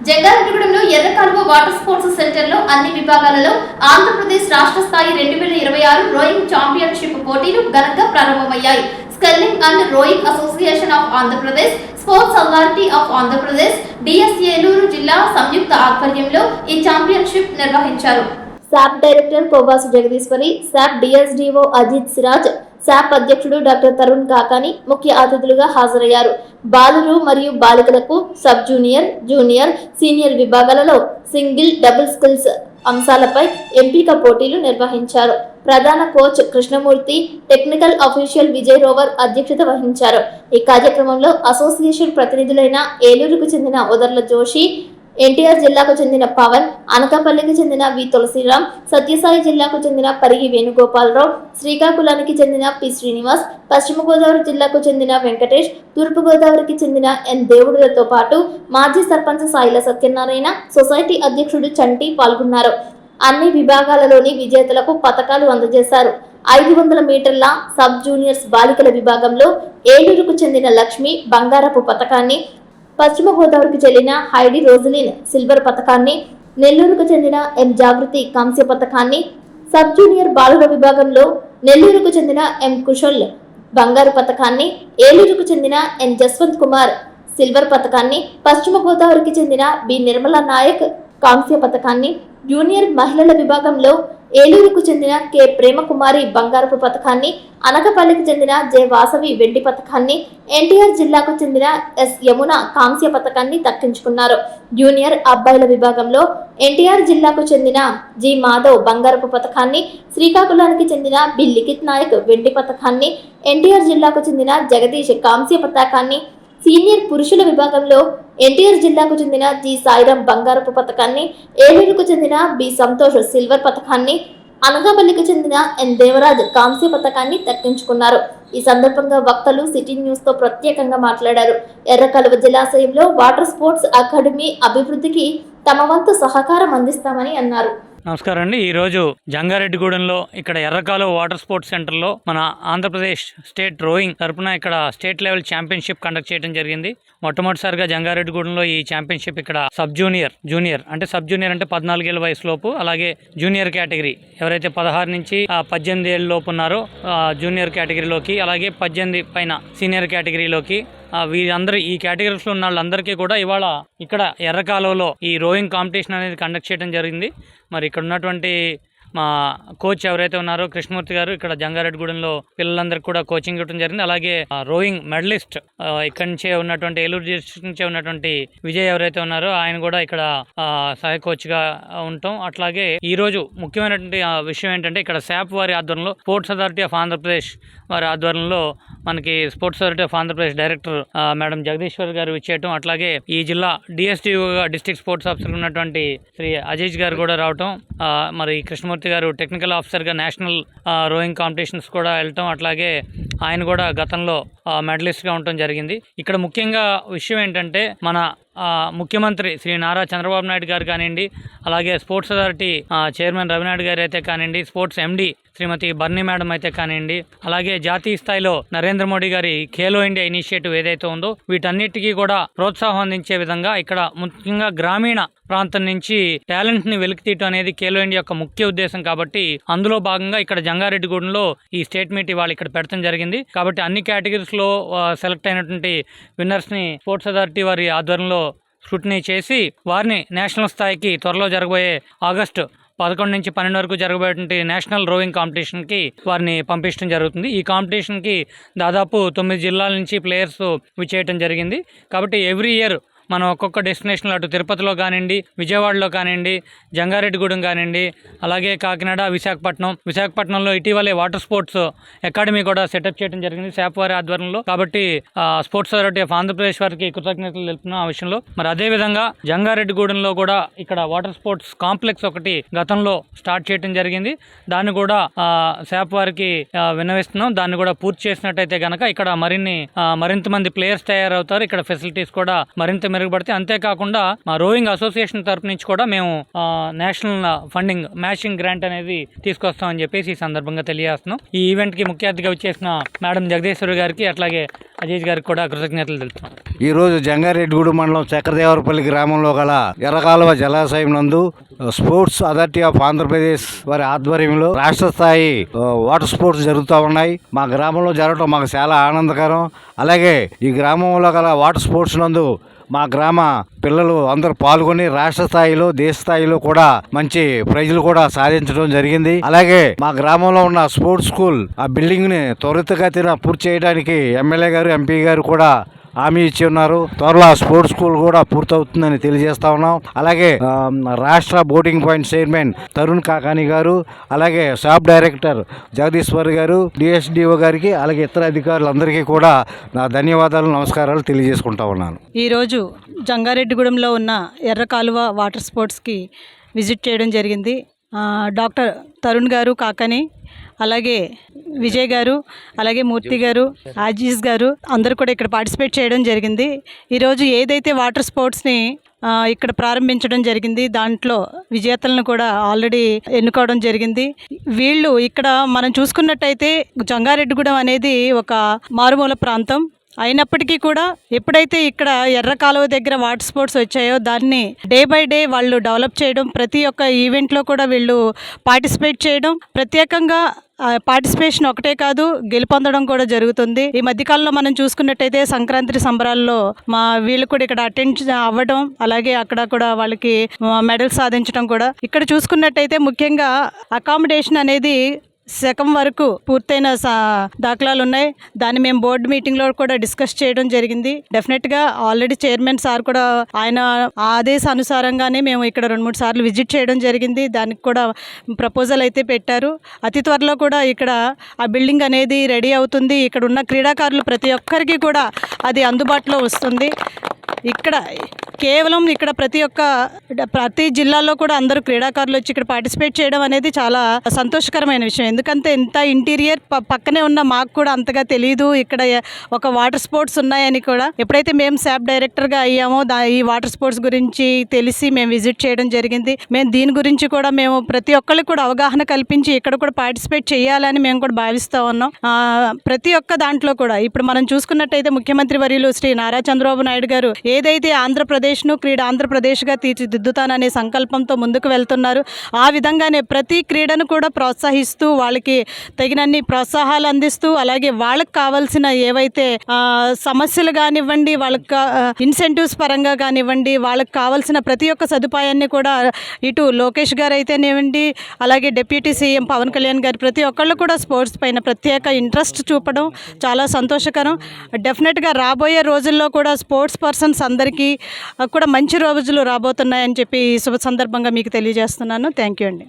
జంగారెడ్డిగూడెంలో Errakaluva water sports సెంటర్లో అన్ని విభాగాలలో ఆంధ్రప్రదేశ్ రాష్ట్ర స్థాయి 2026 రోయింగ్ ఛాంపియన్షిప్ పోటీలు ఘనంగా ప్రారంభమయ్యాయి. Sculling and rowing association of Andhra Pradesh, sports authority of Andhra Pradesh, DS Eluru జిల్లా సంయుక్త ఆధ్వర్యంలో ఈ ఛాంపియన్షిప్ నిర్వహించారు. SAAP director Kovasu Jagadeeswari, SAAP DSDO Ajith Siraj, SAAP అధ్యక్షుడు డాక్టర్ తరుణ్ కాకాని ముఖ్య అతిథులుగా హాజరయ్యారు. బాలురు మరియు బాలికలకు సబ్ జూనియర్, జూనియర్, సీనియర్ విభాగాలలో సింగిల్, డబుల్ స్కిల్స్ అంశాలపై ఎంపిక పోటీలు నిర్వహించారు. ప్రధాన coach Krishnamurthy, technical official Vijay Rover అధ్యక్షత వహించారు. ఈ కార్యక్రమంలో అసోసియేషన్ ప్రతినిధులైన ఏలూరుకు చెందిన ఉదర్ల జోషి, ఎన్టీఆర్ జిల్లాకు చెందిన పవన్, అనకాపల్లికి చెందిన వి తులసిరామ్, సత్యసాయి జిల్లాకు చెందిన పరిగి వేణుగోపాలరావు, శ్రీకాకుళానికి చెందిన పి శ్రీనివాస్, పశ్చిమ గోదావరి జిల్లాకు చెందిన వెంకటేష్, తూర్పు గోదావరికి చెందిన ఎన్ దేవుడులతో పాటు మాజీ సర్పంచ్ సాయిల సత్యనారాయణ, సొసైటీ అధ్యక్షుడు చంటి పాల్గొన్నారు. అన్ని విభాగాలలోని విజేతలకు పతకాలు అందజేశారు. 500 మీటర్ల సబ్ జూనియర్స్ బాలికల విభాగంలో ఏలూరుకు చెందిన లక్ష్మి బంగారపు పతకాన్ని, పశ్చిమ గోదావరికి చెందిన హైడి రోజలిన్ సిల్వర్ పతకాన్ని, నెల్లూరుకు చెందిన ఎం జాగృతి కాంస్య పతకాన్ని, సబ్ జూనియర్ బాలుర విభాగంలో నెల్లూరుకు చెందిన ఎం కుశల్ బంగారు పతకాన్ని, ఏలూరుకు చెందిన ఎన్ జస్వంత్ కుమార్ సిల్వర్ పతకాన్ని, పశ్చిమ గోదావరికి చెందిన బి నిర్మలా నాయక్ కాంస్య పతకాన్ని, జూనియర్ మహిళల విభాగంలో ఏలూరుకు చెందిన కె ప్రేమకుమారి బంగారపు పతకాన్ని, అనకపల్లికి చెందిన జె వాసవి వెండి పతకాన్ని, ఎన్టీఆర్ జిల్లాకు చెందిన ఎస్ యమున కాంస్య పతకాన్ని దక్కించుకున్నారు. జూనియర్ అబ్బాయిల విభాగంలో ఎన్టీఆర్ జిల్లాకు చెందిన జి మాధవ్ బంగారపు పతకాన్ని, శ్రీకాకుళానికి చెందిన బి లిఖిత్ నాయక్ వెండి పతకాన్ని, ఎన్టీఆర్ జిల్లాకు చెందిన జగదీష్ కాంస్య పతకాన్ని, సీనియర్ పురుషుల విభాగంలో ఎన్టీఆర్ జిల్లాకు చెందిన జి సాయిరాం బంగారపు పతకాన్ని, ఏలూరుకు చెందిన బి సంతోష్ సిల్వర్ పతకాన్ని, అనకాపల్లికి చెందిన ఎన్ దేవరాజ్ కాంస్య పతకాన్ని దక్కించుకున్నారు. ఈ సందర్భంగా వక్తలు సిటీ న్యూస్ తో ప్రత్యేకంగా మాట్లాడారు. ఎర్రకాలువ జలాశయంలో వాటర్ స్పోర్ట్స్ అకాడమీ అభివృద్ధికి తమ వంతు సహకారం అందిస్తామని అన్నారు. నమస్కారం అండి. ఈరోజు జంగారెడ్డిగూడెంలో ఇక్కడ ఎర్రకాలువ వాటర్ స్పోర్ట్స్ సెంటర్లో మన ఆంధ్రప్రదేశ్ స్టేట్ రోయింగ్ తరపున ఇక్కడ స్టేట్ లెవెల్ ఛాంపియన్షిప్ కండక్ట్ చేయడం జరిగింది. మొట్టమొదటిసారిగా జంగారెడ్డిగూడెంలో ఈ ఛాంపియన్షిప్ ఇక్కడ సబ్ జూనియర్, జూనియర్ అంటే 14 ఏళ్ళ వయసులోపు, అలాగే జూనియర్ కేటగిరీ ఎవరైతే 16 నుంచి 18 ఏళ్ళ లోపు ఉన్నారో జూనియర్ కేటగిరీలోకి, అలాగే 18 పైన సీనియర్ కేటగిరీలోకి, వీరందరూ ఈ కేటగిరీస్లో ఉన్న వాళ్ళందరికీ కూడా ఇవాళ ఇక్కడ ఎర్రకాలువలో ఈ రోయింగ్ కాంపిటీషన్ అనేది కండక్ట్ చేయడం జరిగింది. మరి ఇక్కడ ఉన్నటువంటి మా కోచ్ ఎవరైతే ఉన్నారో కృష్ణమూర్తి గారు ఇక్కడ జంగారెడ్డిగూడెంలో పిల్లలందరికీ కూడా కోచింగ్ ఇవ్వడం జరిగింది. అలాగే రోయింగ్ మెడలిస్ట్ ఇక్కడి నుంచే ఉన్నటువంటి ఏలూరు డిస్ట్రిక్ట్ నుంచే ఉన్నటువంటి విజయ్ ఎవరైతే ఉన్నారో ఆయన కూడా ఇక్కడ సహాయ కోచ్ గా ఉంటాం. అట్లాగే ఈ రోజు ముఖ్యమైనటువంటి విషయం ఏంటంటే ఇక్కడ శాప్ వారి ఆధ్వర్యంలో స్పోర్ట్స్ అథారిటీ ఆఫ్ ఆంధ్రప్రదేశ్ వారి ఆధ్వర్యంలో మనకి sports authority of Andhra Pradesh director madam Jagadishwar గారు ఇచ్చేయటం, అట్లాగే ఈ జిల్లా డిఎస్డిఓగా డిస్ట్రిక్ట్ స్పోర్ట్స్ ఆఫీసర్ ఉన్నటువంటి శ్రీ అజయ్ గారు కూడా రావటం, మరి కృష్ణమూర్తి గారు టెక్నికల్ ఆఫీసర్గా నేషనల్ రోయింగ్ కాంపిటీషన్స్ కూడా వెళ్ళటం, అట్లాగే ఆయన కూడా గతంలో మెడలిస్ట్గా ఉండటం జరిగింది. ఇక్కడ ముఖ్యంగా విషయం ఏంటంటే మన ముఖ్యమంత్రి శ్రీ నారా చంద్రబాబు నాయుడు గారు కానివ్వండి, అలాగే స్పోర్ట్స్ అథారిటీ చైర్మన్ రవినాయుడు గారు అయితే కానివ్వండి, స్పోర్ట్స్ ఎండి శ్రీమతి బర్నీ మేడం అయితే కానివ్వండి, అలాగే జాతీయ స్థాయిలో నరేంద్ర మోడీ గారి ఖేలో ఇండియా ఇనిషియేటివ్ ఏదైతే ఉందో వీటన్నిటికీ కూడా ప్రోత్సాహం అందించే విధంగా ఇక్కడ ముఖ్యంగా గ్రామీణ ప్రాంతం నుంచి టాలెంట్ ని వెలికితీయటం అనేది ఖేలో ఇండియా యొక్క ముఖ్య ఉద్దేశం. కాబట్టి అందులో భాగంగా ఇక్కడ జంగారెడ్డిగూడెంలో ఈ స్టేట్ మీట్ ఇవాళ ఇక్కడ పెట్టడం జరిగింది. కాబట్టి అన్ని కేటగిరీస్ లో సెలెక్ట్ అయినటువంటి విన్నర్స్ ని స్పోర్ట్స్ అథారిటీ వారి ఆధ్వర్యంలో స్క్రూటినీ చేసి వారిని నేషనల్ స్థాయికి త్వరలో జరగబోయే ఆగస్టు 11 నుంచి 12 వరకు జరగబోయేటువంటి నేషనల్ రోయింగ్ కాంపిటీషన్కి వారిని పంపించడం జరుగుతుంది. ఈ కాంపిటీషన్కి దాదాపు 9 జిల్లాల నుంచి ప్లేయర్స్ విచ్చేయటం జరిగింది. కాబట్టి ఎవ్రీ ఇయర్ మనం ఒక్కొక్క డెస్టినేషన్లో అటు తిరుపతిలో కానివ్వండి, విజయవాడలో కానివ్వండి, జంగారెడ్డిగూడెం కానివ్వండి, అలాగే కాకినాడ, విశాఖపట్నంలో ఇటీవలే వాటర్ స్పోర్ట్స్ అకాడమీ కూడా సెటప్ చేయడం జరిగింది శాప్ వారి ఆధ్వర్యంలో. కాబట్టి స్పోర్ట్స్ అథారిటీ ఆఫ్ ఆంధ్రప్రదేశ్ వారికి కృతజ్ఞతలు తెలుపుతున్నాం ఆ విషయంలో. మరి అదేవిధంగా జంగారెడ్డిగూడెంలో కూడా ఇక్కడ వాటర్ స్పోర్ట్స్ కాంప్లెక్స్ ఒకటి గతంలో స్టార్ట్ చేయడం జరిగింది. దాన్ని కూడా శాప్ వారికి విన్నవిస్తున్నాం. దాన్ని కూడా పూర్తి చేసినట్టయితే కనుక ఇక్కడ మరింత మంది ప్లేయర్స్ తయారవుతారు. ఇక్కడ ఫెసిలిటీస్ కూడా మరింత మెరుగుపడితే, అంతేకాకుండా మా రోయింగ్ అసోసియేషన్ తరపు నుంచి కూడా మేము నేషనల్ ఫండింగ్ మ్యాచింగ్ గ్రాంట్ అనేది తీసుకొస్తామని చెప్పేసి ఈ సందర్భంగా తెలియజేస్తున్నాం. ఈ ఈవెంట్కి ముఖ్య అతిథిగా వచ్చేసిన మేడం జగదీశ్వరి గారికి అట్లాగే అజీజ్ గారికి కూడా కృతజ్ఞతలు తెలుపుతున్నాం. ఈ రోజు జంగారెడ్డిగూడెం మండలం చక్రదేవరపల్లి గ్రామంలో గల ఎర్రకాలువ జలాశయం నందు స్పోర్ట్స్ అథారిటీ ఆఫ్ ఆంధ్రప్రదేశ్ వారి ఆధ్వర్యంలో రాష్ట్ర స్థాయి వాటర్ స్పోర్ట్స్ జరుగుతూ ఉన్నాయి. మా గ్రామంలో జరగడం మాకు చాలా ఆనందకరం. అలాగే ఈ గ్రామంలో గల వాటర్ స్పోర్ట్స్ నందు మా గ్రామ పిల్లలు అందరూ పాల్గొని రాష్ట్ర స్థాయిలో దేశ స్థాయిలో కూడా మంచి ప్రైజులు కూడా సాధించడం జరిగింది. అలాగే మా గ్రామంలో ఉన్న స్పోర్ట్స్ స్కూల్ ఆ బిల్డింగ్ ని త్వరితగతిన పూర్తి చేయడానికి ఎమ్మెల్యే గారు ఎంపీ గారు కూడా హామీ ఇచ్చి ఉన్నారు. త్వరలో స్పోర్ట్స్ స్కూల్ కూడా పూర్తవుతుందని తెలియజేస్తా ఉన్నాం. అలాగే రాష్ట్ర boating point chairman Tarun Kakani గారు, అలాగే షాప్ డైరెక్టర్ జగదీశ్వర్ గారు, డిఎస్డిఓ గారికి, అలాగే ఇతర అధికారులందరికీ కూడా నా ధన్యవాదాలు, నమస్కారాలు తెలియజేసుకుంటా ఉన్నాను. ఈరోజు జంగారెడ్డిగూడెంలో ఉన్న ఎర్రకాలువ వాటర్ స్పోర్ట్స్కి విజిట్ చేయడం జరిగింది. డాక్టర్ తరుణ్ గారు కాకని, అలాగే విజయ్ గారు, అలాగే మూర్తి గారు, అజీజ్ గారు అందరూ కూడా ఇక్కడ పార్టిసిపేట్ చేయడం జరిగింది. ఈరోజు ఏదైతే వాటర్ స్పోర్ట్స్ని ఇక్కడ ప్రారంభించడం జరిగింది, దాంట్లో విజేతలను కూడా ఆల్రెడీ ఎన్నుకోవడం జరిగింది. వీళ్ళు ఇక్కడ మనం చూసుకున్నట్టయితే జంగారెడ్డిగూడెం అనేది ఒక మారుమూల ప్రాంతం అయినప్పటికీ కూడా ఎప్పుడైతే ఇక్కడ ఎర్ర కాలువ దగ్గర వాటర్ స్పోర్ట్స్ వచ్చాయో దాన్ని డే బై డే వాళ్ళు డెవలప్ చేయడం, ప్రతి ఒక్క ఈవెంట్లో కూడా వీళ్ళు పార్టిసిపేట్ చేయడం, ప్రత్యేకంగా పార్టిసిపేషన్ ఒకటే కాదు గెలుపొందడం కూడా జరుగుతుంది. ఈ మధ్యకాలంలో మనం చూసుకున్నట్టయితే సంక్రాంతి సంబరాల్లో వీళ్ళు కూడా ఇక్కడ అటెండ్ అవ్వడం, అలాగే అక్కడ కూడా వాళ్ళకి మెడల్స్ సాధించడం కూడా. ఇక్కడ చూసుకున్నట్టయితే ముఖ్యంగా అకామిడేషన్ అనేది శకం వరకు పూర్తయిన దాఖలాలు ఉన్నాయి. దాన్ని మేము బోర్డు మీటింగ్లో కూడా డిస్కస్ చేయడం జరిగింది. డెఫినెట్గా ఆల్రెడీ చైర్మన్ సార్ కూడా ఆయన ఆదేశానుసారంగానే మేము ఇక్కడ 2-3 సార్లు విజిట్ చేయడం జరిగింది. దానికి కూడా ప్రపోజల్ అయితే పెట్టారు. అతి త్వరలో కూడా ఇక్కడ ఆ బిల్డింగ్ అనేది రెడీ అవుతుంది. ఇక్కడ ఉన్న క్రీడాకారులు ప్రతి ఒక్కరికి కూడా అది అందుబాటులో వస్తుంది. ఇక్కడ కేవలం ఇక్కడ ప్రతి జిల్లాలో కూడా అందరూ క్రీడాకారులు వచ్చి ఇక్కడ పార్టిసిపేట్ చేయడం అనేది చాలా సంతోషకరమైన విషయం. ఎందుకంటే ఇంత ఇంటీరియర్ పక్కనే ఉన్న మాకు కూడా అంతగా తెలియదు ఇక్కడ ఒక వాటర్ స్పోర్ట్స్ ఉన్నాయని కూడా. ఎప్పుడైతే మేము శాప్ డైరెక్టర్గా అయ్యామో ఈ వాటర్ స్పోర్ట్స్ గురించి తెలిసి మేము విజిట్ చేయడం జరిగింది. మేము దీని గురించి కూడా మేము ప్రతి ఒక్కరికి కూడా అవగాహన కల్పించి ఇక్కడ కూడా పార్టిసిపేట్ చేయాలని మేము కూడా భావిస్తూ ఉన్నాం. ప్రతి ఒక్క దాంట్లో కూడా ఇప్పుడు మనం చూసుకున్నట్టయితే ముఖ్యమంత్రి వర్యులు శ్రీ నారా చంద్రబాబు నాయుడు గారు ఏదైతే ఆంధ్రప్రదేశ్ను ఆంధ్రప్రదేశ్గా తీర్చిదిద్దుతాననే సంకల్పంతో ముందుకు వెళ్తున్నారు. ఆ విధంగానే ప్రతి క్రీడను కూడా ప్రోత్సహిస్తూ వాళ్ళకి తగినన్ని ప్రోత్సాహాలు అందిస్తూ, అలాగే వాళ్ళకి కావాల్సిన ఏవైతే సమస్యలు కానివ్వండి, వాళ్ళకి ఇన్సెంటివ్స్ పరంగా కానివ్వండి, వాళ్ళకి కావాల్సిన ప్రతి ఒక్క సదుపాయాన్ని కూడా ఇటు లోకేష్ గారు అయితేనేవ్వండి, అలాగే డిప్యూటీ సీఎం పవన్ కళ్యాణ్ గారు ప్రతి ఒక్కళ్ళు కూడా స్పోర్ట్స్ పైన ప్రత్యేక ఇంట్రెస్ట్ చూపడం చాలా సంతోషకరం. డెఫినెట్గా రాబోయే రోజుల్లో కూడా స్పోర్ట్స్ పర్సన్స్ అందరికీ కూడా మంచి రోజులు రాబోతున్నాయని చెప్పి శుభ సందర్భంగా మీకు తెలియజేస్తున్నాను. థ్యాంక్ యూ అండి.